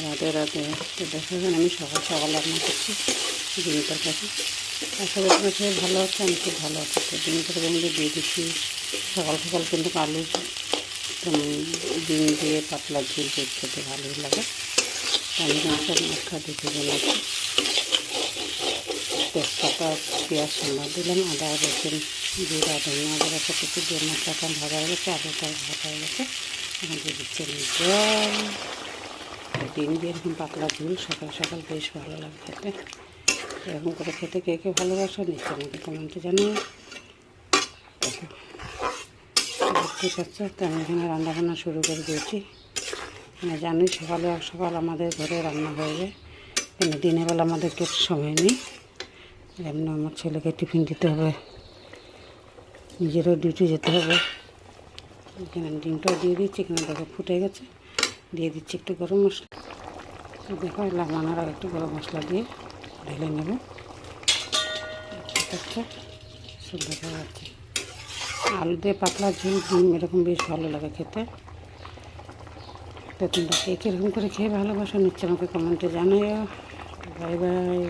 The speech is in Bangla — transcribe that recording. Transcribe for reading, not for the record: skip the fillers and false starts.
রাধে রাধে। তো দেখো এখানে আমি সকাল সকাল রান্না করছি ডিম তরকারি। আশা করি তোমরা খেয়ে ভালো হচ্ছে, আমি খুব ভালো হচ্ছে। তো ডিম তরকারি মধ্যে দিয়ে দিচ্ছি সকাল সকাল কিন্তু আলু ডিম দিয়ে পাতলা ঝোল খেতে ভালোই লাগে। আমি সব মশলা দিতে বানাচ্ছি। তেজপাতা পেঁয়াজ সামলা দিলাম, আদা রসুন জিরা ধনিয়া আদা রসুন কিছু দিয়ে মশলাটা ভাজা হয়ে গেছে, আলুটা ভাজা হয়ে গেছে। এখন দিয়ে দিচ্ছি জল। ডিম দিয়ে এরকম পাতলা ঝোল সকাল সকাল বেশ ভালো লাগে খেতে। এরকম করে খেতে কে কে ভালোবাসো নিশ্চয় আমাকে কমেন্টে জানিয়ে। দেখতে পাচ্ছ, তো আমি এখানে রান্নাবান্না শুরু করে দিয়েছি। জানি সকালে সকাল আমাদের ঘরে রান্না হয়ে যায়, কিন্তু দিনের বেলা আমাদের একটু সময় নেই। এমনি আমার ছেলেকে টিফিন দিতে হবে, নিজেরও ডিউটি যেতে হবে। এখানে ডিমটাও দিয়ে দিচ্ছি, এখানে দেখো ফুটে গেছে। দিয়ে দিচ্ছি একটু গরম মশলা। দেখো লাগানোর আগে একটু গরম মশলা দিয়ে ঢেলে নেব। দেখা যাচ্ছে আলু দিয়ে পাতলা ঝোল ডিম এরকম বেশ ভালো লাগে খেতে। তো তোমরা কে কীরকম করে খেয়ে ভালোবাসো নিচ্ছে আমাকে কমেন্টে জানাও। Bye bye.